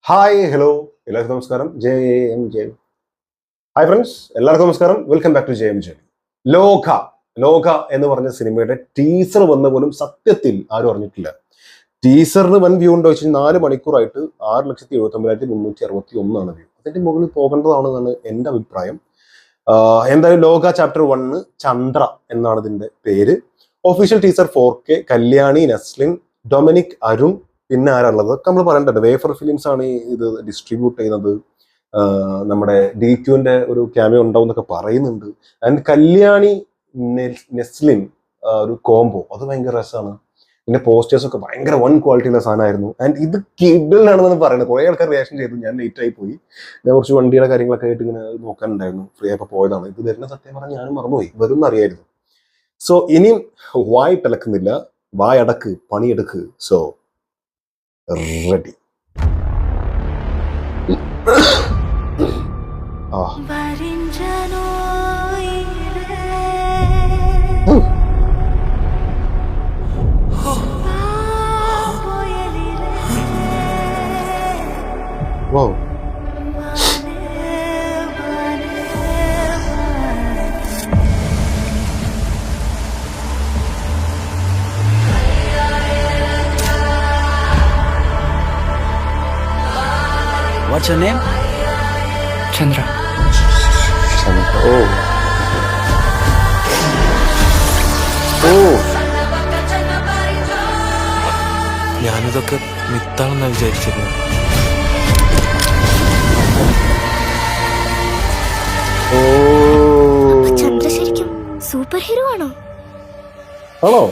Hi hello എല്ലാവർക്കും നമസ്കാരം. J hi friends, എല്ലാവർക്കും നമസ്കാരം. Welcome back to JMJ. ലോക ലോക എന്ന് പറഞ്ഞ സിനിമയുടെ ടീസർ വന്ന പോലും സത്യത്തിൽ ആരും അറിഞ്ഞിട്ടില്ല. ടീസറിന് വൻ വ്യൂ ഉണ്ടോ വെച്ചാൽ 4 മണിക്കൂറായിട്ട് 6,79,361 വ്യൂ. അതിന്റെ മുകളിൽ പോകേണ്ടതാണെന്നാണ് എൻ്റെ അഭിപ്രായം. എന്തായാലും ലോക ചാപ്റ്റർ 1 ചന്ദ്ര എന്നാണ് ഇതിന്റെ പേര്. Official teaser 4K. Kalyani, Naslen, Dominic, Arun, പിന്നെ ആരാളുള്ളത് ഒക്കെ നമ്മൾ പറയേണ്ടത്. വേഫർ ഫിലിംസ് ആണ് ഇത് ഡിസ്ട്രിബ്യൂട്ട് ചെയ്യുന്നത്. നമ്മുടെ DQന്റെ ഒരു ക്യാമിയോ ഉണ്ടാവും എന്നൊക്കെ പറയുന്നുണ്ട്. ആൻഡ് കല്യാണി നെസ്ലിൻ ഒരു കോംബോ അത് ഭയങ്കര രസമാണ്. പിന്നെ പോസ്റ്റേഴ്സ് ഒക്കെ ഭയങ്കര വൺ ക്വാളിറ്റിയുള്ള സാധനമായിരുന്നു. ആൻഡ് ഇത് കിഡിലാണെന്നാണ് പറയുന്നത്. കുറെ ആൾക്കാർ റിയാക്ഷൻ ചെയ്തു. ഞാൻ ലേറ്റ് ആയി പോയി. ഞാൻ കുറച്ച് വണ്ടിയുടെ കാര്യങ്ങളൊക്കെ ആയിട്ട് ഇങ്ങനെ നോക്കാനുണ്ടായിരുന്നു. ഫ്രീ ആയപ്പോൾ പോയതാണ്. ഇത് വരുന്ന സത്യം പറഞ്ഞാൽ ഞാനും മറന്നുപോയി. വരും എന്നറിയായിരുന്നു. സോ ഇനിയും വായിട്ടലക്കുന്നില്ല. വായടക്ക് പണിയെടുക്ക്. So ready. Wow. What's your name? Chandra. Oh. Oh. ഞാനിതൊക്കെ മിത്താണെന്നാ വിചാരിച്ചിരുന്നു. ചന്ദ്ര ശരിക്കും സൂപ്പർ ഹീറോ ആണോ? ആണോ?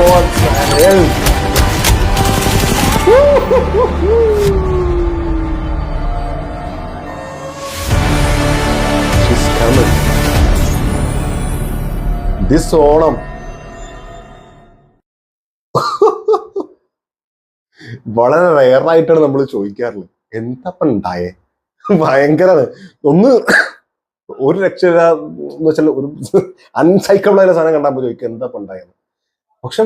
What the hell? She's coming. This Onam. വളരെ റയറായിട്ടാണ് നമ്മൾ ചോദിക്കാറുള്ളത്. എന്താപ്പം ഉണ്ടായേ? ഭയങ്കര ഒന്ന് ഒരു രക്ഷയില്ല എന്ന് വെച്ചാൽ ഒരു അൺസൈക്കിൾ ആയ സാധനം കണ്ടാൽ ചോദിക്കും എന്താപ്പം ഉണ്ടായത്. പക്ഷെ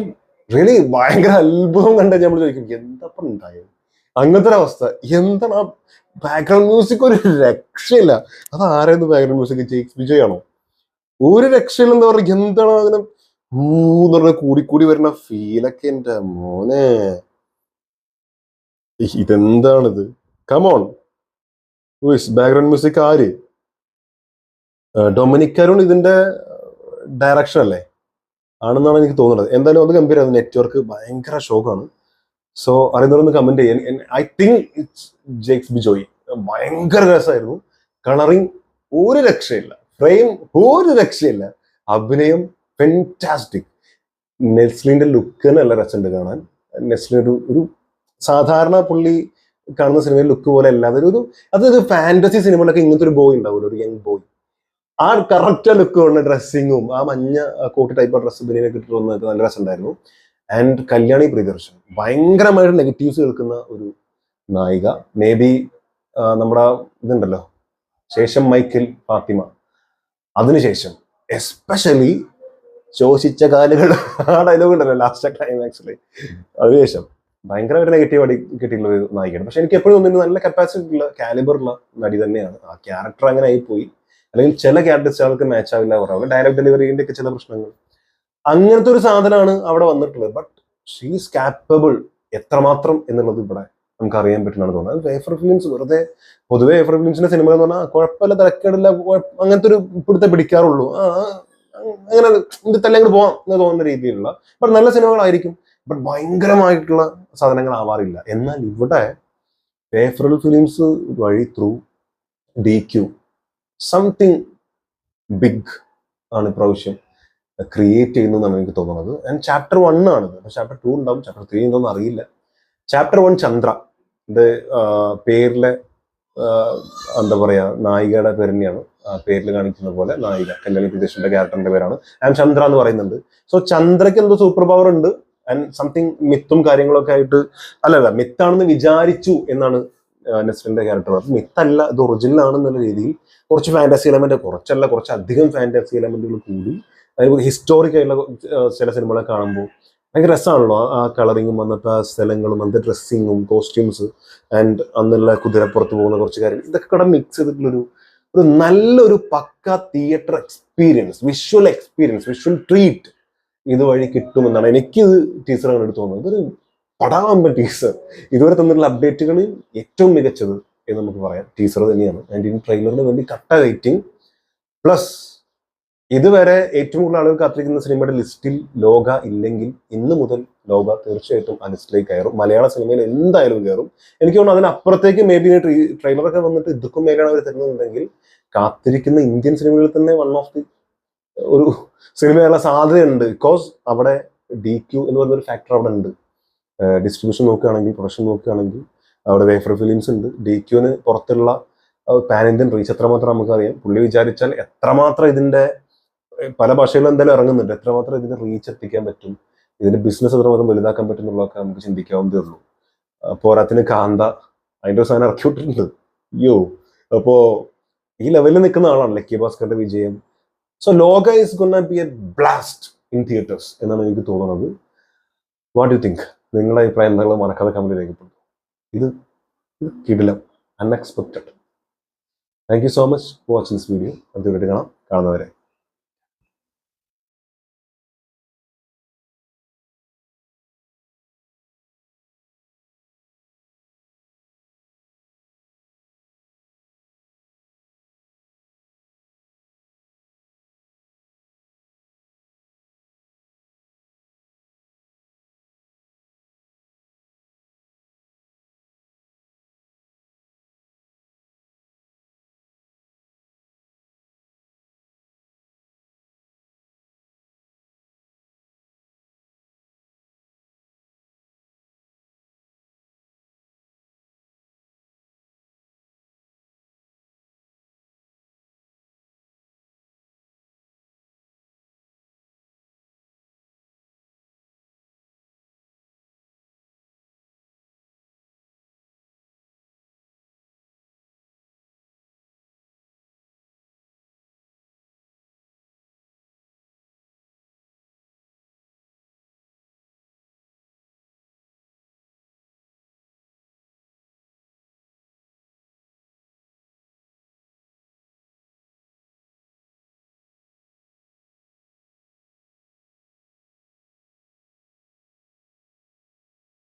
റിയലി ഭയങ്കര അത്ഭുതം കണ്ട നമ്മൾ ചോദിക്കും എന്താപ്പം ഉണ്ടായത്. അങ്ങനത്തെ ഒരു അവസ്ഥ. എന്താണ് ആ ബാക്ക്ഗ്രൗണ്ട് മ്യൂസിക്? ഒരു രക്ഷയില്ല. അത് ആരായിരുന്നു ബാക്ക്ഗ്രൗണ്ട് മ്യൂസിക്? ജെയ്ക്സ് വിജയ് ആണോ? ഒരു രക്ഷയില്ല. എന്താ പറയുക, എന്താണ് അങ്ങനെ എന്ന് പറഞ്ഞ കൂടിക്കൂടി വരുന്ന ഫീലൊക്കെ. എൻ്റെ മോനെ, ഇതെന്താണിത്? കമോൺ. ബാക്ക്ഗ്രൗണ്ട് മ്യൂസിക് ആര്? ഡൊമിനിക് അരുൺ ഇതിന്റെ ഡയറക്ഷൻ അല്ലേ ആണെന്നാണ് എനിക്ക് തോന്നുന്നത്. എന്തായാലും അത് ഗംഭീരമാണ്. നെറ്റ്വർക്ക് ഭയങ്കര ഷോക്കാണ്. സോ അറിയുന്നവരൊന്ന് കമന്റ് ചെയ്യാൻ. I think it's Jakes Bijoy. ഭയങ്കര രസമായിരുന്നു. കളറിങ് ഒരു രക്ഷയില്ല. ഫ്രെയിം ഒരു രക്ഷയില്ല. അഭിനയം ഫെന്റാസ്റ്റിക്. നെസ്ലിന്റെ ലുക്ക് നല്ല രസമുണ്ട് കാണാൻ. നെസ്ലിൻ ഒരു സാധാരണ പുള്ളി കാണുന്ന സിനിമയിൽ ലുക്ക് പോലെ അല്ലാതെ അതൊരു ഫാന്റസി സിനിമയിലൊക്കെ ഇങ്ങനത്തെ ഒരു ബോയ് ഉണ്ടാവുമല്ലോ, ഒരു യങ് ബോയ്. ആ കറക്റ്റ് ലുക്ക് കൊണ്ട് ഡ്രസ്സിങ്ങും ആ മഞ്ഞ കോട്ട് ടൈപ്പ് ഡ്രസ്സ് ബനിയനൊക്കെ ഇട്ടിട്ട് വന്നതൊക്കെ നല്ല രസമുണ്ടായിരുന്നു. ആൻഡ് കല്യാണി പ്രിയദർശൻ ഭയങ്കരമായിട്ട് നെഗറ്റീവ്സ് കേൾക്കുന്ന ഒരു നായിക. മേ ബി നമ്മുടെ ഇതുണ്ടല്ലോ ശേഷം മൈക്കിൾ ഫാത്തിമ, അതിനുശേഷം എസ്പെഷ്യലി ശോഷിച്ച കാലുകൾ ആ ഡയലോഗ് ഉണ്ടല്ലോ ലാസ്റ്റ് ക്ലൈമാക്സിൽ, അതിനുശേഷം ഭയങ്കരമായിട്ട് നെഗറ്റീവ് അടി കിട്ടിയിട്ടുള്ള ഒരു നായികയാണ്. പക്ഷെ എനിക്ക് എപ്പോഴും തോന്നുന്നു നല്ല കപ്പാസിറ്റി ഉള്ള കാലിബറുള്ള നടി തന്നെയാണ്. ആ ക്യാരക്ടർ അങ്ങനെ ആയിപ്പോയി. അല്ലെങ്കിൽ ചില ക്യാരക്ടേഴ്സുകൾക്ക് മാച്ച് ആവില്ല പറയാം. ഡയലോഗ് ഡെലിവറിന്റെ ഒക്കെ ചില പ്രശ്നങ്ങൾ, അങ്ങനത്തെ ഒരു സാധനമാണ് അവിടെ വന്നിട്ടുള്ളത്. ബട്ട് ഷീസ് കാപ്പബിൾ എത്രമാത്രം എന്നുള്ളത് ഇവിടെ നമുക്ക് അറിയാൻ പറ്റുന്നതാണ് തോന്നുന്നത്. വേഫർ ഫിലിംസ് പൊതുവെ വേഫർ ഫിലിംസിന്റെ സിനിമകൾ എന്ന് പറഞ്ഞാൽ കുഴപ്പമില്ല, തിരക്കേടില്ല, അങ്ങനത്തെ ഒരു ഇപ്പോഴത്തെ പിടിക്കാറുള്ളൂ. അങ്ങനെ ഇതിൽ അങ്ങോട്ട് പോവാം എന്ന് തോന്നുന്ന രീതിയിലുള്ള ബട്ട് നല്ല സിനിമകളായിരിക്കും. ബട്ട് ഭയങ്കരമായിട്ടുള്ള സാധനങ്ങളാവാറില്ല. എന്നാൽ ഇവിടെ വേഫർ ഫിലിംസ് വഴി ത്രൂ DQ സംതിങ് ബിഗ് ആണ് ഇപ്രാവശ്യം ക്രിയേറ്റ് ചെയ്യുന്നതെന്നാണ് എനിക്ക് തോന്നുന്നത്. ആൻഡ് ചാപ്റ്റർ 1 ആണിത്. ചാപ്റ്റർ 2 ഉണ്ടാവും, ചാപ്റ്റർ 3 ഉണ്ടോന്ന് അറിയില്ല. ചാപ്റ്റർ 1 ചന്ദ്ര. ഇത് പേരിലെ എന്താ പറയാ നായികയുടെ പേര് തന്നെയാണ്. പേരിൽ കാണിക്കുന്ന പോലെ നായിക കല്യാണി പ്രിയദർശന്റെ ക്യാരക്ടറിന്റെ പേരാണ്. ആൻഡ് ചന്ദ്ര എന്ന് പറയുന്നുണ്ട്. സോ ചന്ദ്രയ്ക്ക് എന്തോ സൂപ്പർ പവർ ഉണ്ട്. ആൻഡ് സംതിങ് മിത്തും കാര്യങ്ങളൊക്കെ ആയിട്ട് അല്ലല്ല മിത്താണെന്ന് വിചാരിച്ചു എന്നാണ് നെസ്ലിന്റെ ക്യാരക്ടർ. അപ്പൊ മിത്തല്ല, ഇത് ഒറിജിനൽ ആണെന്നുള്ള രീതിയിൽ കുറച്ച് ഫാന്റസി എലമെന്റ്, കുറച്ചല്ല കുറച്ചധികം ഫാന്റസി എലമെന്റുകൾ കൂടി അതിന് ഹിസ്റ്റോറിക് ആയിട്ടുള്ള ചില സിനിമകളെ കാണുമ്പോൾ ഭയങ്കര രസമാണല്ലോ. ആ കളറിങ്ങും അന്നത്തെ ആ സ്ഥലങ്ങളും അന്നത്തെ ഡ്രസ്സിങ്ങും കോസ്റ്റ്യൂംസ് ആൻഡ് അന്നുള്ള കുതിരപ്പുറത്ത് പോകുന്ന കുറച്ച് കാര്യങ്ങൾ, ഇതൊക്കെ കൂടെ മിക്സ് ചെയ്തിട്ടുള്ളൊരു നല്ലൊരു പക്ക തിയേറ്റർ എക്സ്പീരിയൻസ്, വിഷ്വൽ ട്രീറ്റ് ഇതുവഴി കിട്ടുമെന്നാണ് എനിക്ക് ടീച്ചർ കണ്ടിട്ട് തോന്നുന്നത്. ഇതൊരു പടാമ്പൻ ടീസർ, ഇതുവരെ തന്നിട്ടുള്ള അപ്ഡേറ്റുകളിൽ ഏറ്റവും മികച്ചത് എന്ന് നമുക്ക് പറയാം ടീസർ തന്നെയാണ്. ആൻഡ് ഈ ട്രെയിലറിന് വേണ്ടി കട്ട വെയിറ്റിംഗ്. പ്ലസ് ഇതുവരെ ഏറ്റവും കൂടുതൽ ആളുകൾ കാത്തിരിക്കുന്ന സിനിമയുടെ ലിസ്റ്റിൽ ലോക ഇല്ലെങ്കിൽ ഇന്ന് മുതൽ ലോക തീർച്ചയായിട്ടും ആ ലിസ്റ്റിലേക്ക് കയറും. മലയാള സിനിമയിൽ എന്തായാലും കയറും. എനിക്ക് തോന്നുന്നു അതിനപ്പുറത്തേക്ക് മേ ബി ട്രെയിലറൊക്കെ വന്നിട്ട് ഇതൊക്കെ മേലെയാണ് അവർ തരുന്നുണ്ടെങ്കിൽ കാത്തിരിക്കുന്ന ഇന്ത്യൻ സിനിമകളിൽ തന്നെ വൺ ഓഫ് ദി ഒരു സിനിമയുള്ള സാധ്യതയുണ്ട്. ബിക്കോസ് അവിടെ DQ എന്ന് പറയുന്ന ഒരു ഫാക്ടർ അവിടെ ഉണ്ട്. ഡിസ്ട്രിബ്യൂഷൻ നോക്കുകയാണെങ്കിൽ, പ്രൊഡക്ഷൻ നോക്കുകയാണെങ്കിൽ അവിടെ വേഫർ ഫിലിംസ് ഉണ്ട്. DQന് പുറത്തുള്ള പാൻ ഇന്ത്യൻ റീച്ച് എത്രമാത്രം നമുക്കറിയാം. പുള്ളി വിചാരിച്ചാൽ എത്രമാത്രം ഇതിന്റെ പല ഭാഷകളും എന്തായാലും ഇറങ്ങുന്നുണ്ട്, എത്രമാത്രം ഇതിന്റെ റീച്ച് എത്തിക്കാൻ പറ്റും, ഇതിന്റെ ബിസിനസ് എത്രമാത്രം വലുതാക്കാൻ പറ്റും എന്നുള്ളതൊക്കെ നമുക്ക് ചിന്തിക്കാവുന്നതേ ഉള്ളൂ. പോരാത്തിന് കാന്ത അതിന്റെ ഒരു സാധനം ഇറക്കി വിട്ടിട്ടുണ്ട്. അയ്യോ, അപ്പോ ഈ ലെവലിൽ നിൽക്കുന്ന ആളാണ് ലക്കി ഭാസ്കറിന്റെ വിജയം. സോ ലോക is gonna B A blast in theatres എന്നാണ് എനിക്ക് തോന്നുന്നത്. What you think? നിങ്ങളുടെ അഭിപ്രായം എന്തെങ്കിലും മറക്കാതെ കമന്റ് രേഖപ്പെടുത്തും. ഇത് കിടിലം, unexpected. Thank you so much for watching this video. അടുത്ത വീഡിയോ കാണാം. കാണുന്നവരെ